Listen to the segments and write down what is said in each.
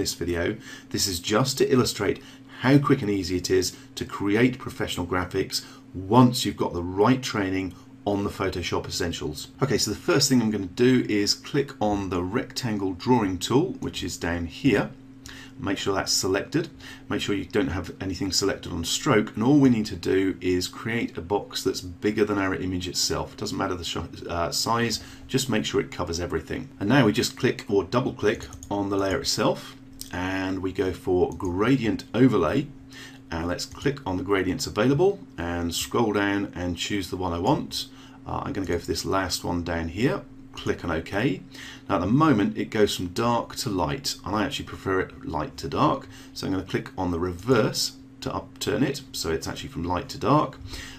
this video. This is just to illustrate how quick and easy it is to create professional graphics once you've got the right training on the Photoshop Essentials. Okay, so the first thing I'm going to do is click on the rectangle drawing tool, which is down here. Make sure that's selected. Make sure you don't have anything selected on stroke, and all we need to do is create a box that's bigger than our image itself. It doesn't matter the size, just make sure it covers everything. And now we just click or double click on the layer itself, and we go for gradient overlay. And let's click on the gradients available and scroll down and choose the one I want. I'm going to go for this last one down here. Click on OK. Now at the moment it goes from dark to light, and I actually prefer it light to dark, so I'm going to click on the reverse to upturn it so it's actually from light to dark.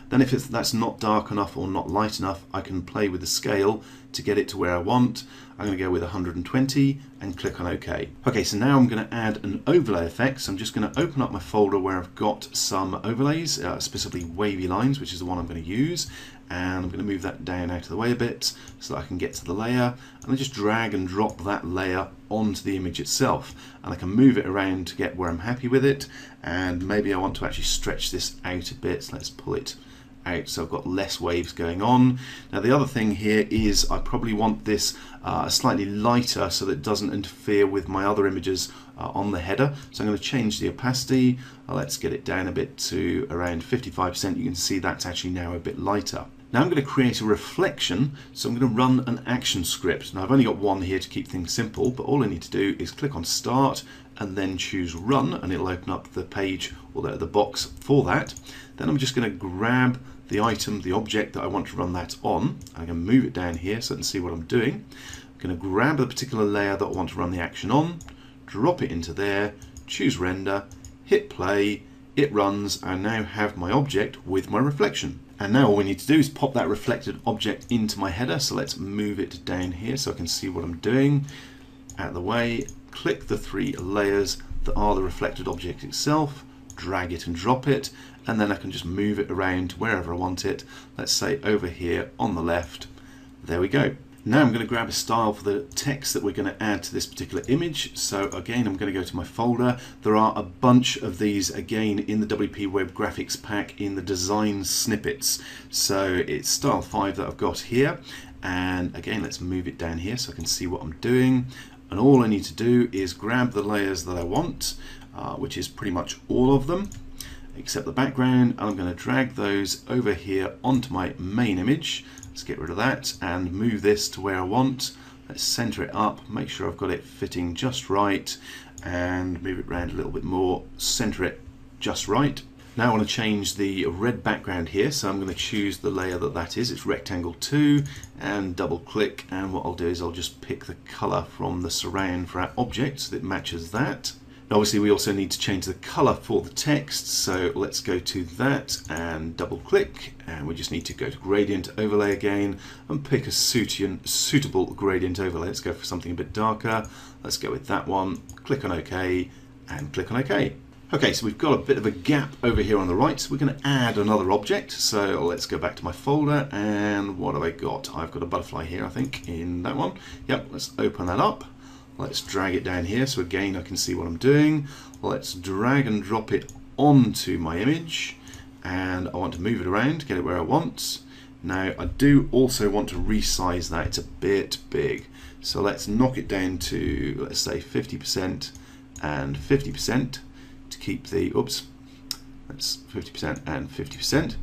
Then if that's not dark enough or not light enough, I can play with the scale to get it to where I want. I'm going to go with 120 and click on OK. Okay, so now I'm going to add an overlay effect. So I'm just going to open up my folder where I've got some overlays, specifically wavy lines, which is the one I'm going to use. And I'm going to move that down out of the way a bit so that I can get to the layer, and I just drag and drop that layer onto the image itself, and I can move it around to get where I'm happy with it. And maybe I want to actually stretch this out a bit, so let's pull it out so I've got less waves going on. Now the other thing here is I probably want this slightly lighter so that it doesn't interfere with my other images on the header. So I'm going to change the opacity. Let's get it down a bit to around 55%. You can see that's actually now a bit lighter. Now I'm going to create a reflection, so I'm going to run an action script. Now I've only got one here to keep things simple, but all I need to do is click on Start and then choose Run, and it'll open up the page or the box for that. Then I'm just going to grab the item, the object that I want to run that on. I'm going to move it down here so I can see what I'm doing. I'm going to grab the particular layer that I want to run the action on, drop it into there, choose Render, hit play, it runs, and now have my object with my reflection. And now all we need to do is pop that reflected object into my header. So let's move it down here so I can see what I'm doing. Out of the way, click the three layers that are the reflected object itself, drag it and drop it, and then I can just move it around to wherever I want it. Let's say over here on the left. There we go. Now I'm going to grab a style for the text that we're going to add to this particular image. So again, I'm going to go to my folder. There are a bunch of these again in the WP Web Graphics pack in the design snippets. So it's style 5 that I've got here. And again, let's move it down here so I can see what I'm doing. And all I need to do is grab the layers that I want, which is pretty much all of them, except the background. And I'm going to drag those over here onto my main image. Let's get rid of that and move this to where I want. Let's center it up, make sure I've got it fitting just right, and move it around a little bit more, center it just right. Now I want to change the red background here, so I'm going to choose the layer that is. It's rectangle 2, and double click, and what I'll do is I'll just pick the color from the surround for our object so that it matches that. Obviously we also need to change the color for the text, so let's go to that and double click, and we just need to go to gradient overlay again and pick a suitable gradient overlay. Let's go for something a bit darker. Let's go with that one, click on OK and click on OK. Okay, so we've got a bit of a gap over here on the right, so we're going to add another object. So let's go back to my folder, and what have I got? I've got a butterfly here, I think, in that one. Yep, let's open that up. Let's drag it down here so again I can see what I'm doing. Let's drag and drop it onto my image, and I want to move it around, get it where I want. Now I do also want to resize that, it's a bit big. So let's knock it down to, let's say 50% and 50% to keep the, oops, that's 50% and 50%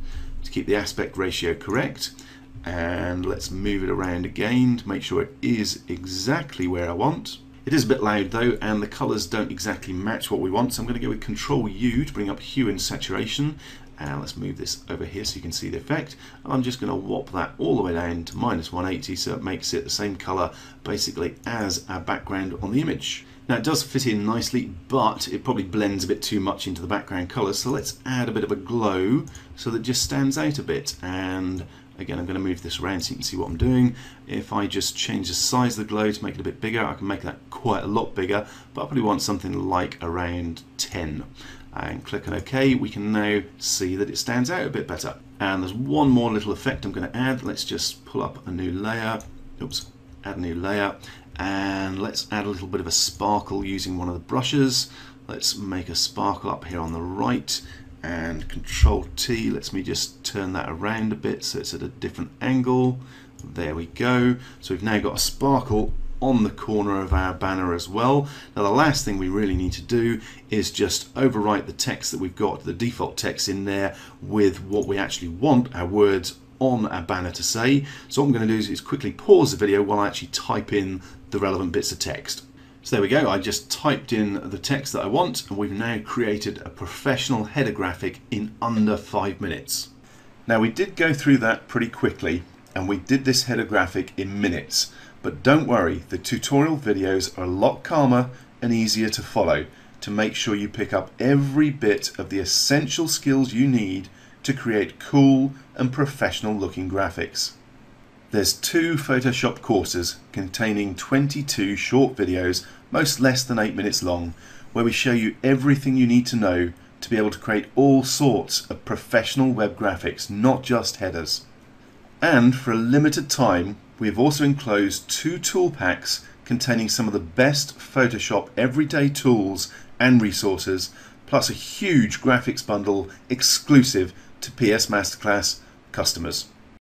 to keep the aspect ratio correct. And let's move it around again to make sure it is exactly where I want. It is a bit loud though, and the colors don't exactly match what we want, so I'm going to go with Control U to bring up hue and saturation. And let's move this over here so you can see the effect. And I'm just going to whop that all the way down to -180 so it makes it the same color basically as our background on the image. Now it does fit in nicely, but it probably blends a bit too much into the background colors, so let's add a bit of a glow so that it just stands out a bit. And again, I'm going to move this around so you can see what I'm doing. If I just change the size of the glow to make it a bit bigger, I can make that quite a lot bigger, but I probably want something like around 10. And click on OK, we can now see that it stands out a bit better. And there's one more little effect I'm going to add. Let's just pull up a new layer. Oops, add a new layer. and let's add a little bit of a sparkle using one of the brushes. Let's make a sparkle up here on the right, and Control T lets me just turn that around a bit so it's at a different angle. There we go. So we've now got a sparkle on the corner of our banner as well. Now the last thing we really need to do is just overwrite the text that we've got, the default text in there, with what we actually want our words on our banner to say. So what I'm going to do is quickly pause the video while I actually type in the relevant bits of text. So there we go, I just typed in the text that I want, and we've now created a professional header graphic in under 5 minutes. Now we did go through that pretty quickly, and we did this header graphic in minutes, but don't worry, the tutorial videos are a lot calmer and easier to follow to make sure you pick up every bit of the essential skills you need to create cool and professional looking graphics. There's 2 Photoshop courses containing 22 short videos, most less than 8 minutes long, where we show you everything you need to know to be able to create all sorts of professional web graphics, not just headers. And for a limited time, we have also enclosed 2 tool packs containing some of the best Photoshop everyday tools and resources, plus a huge graphics bundle exclusive to PS Masterclass customers.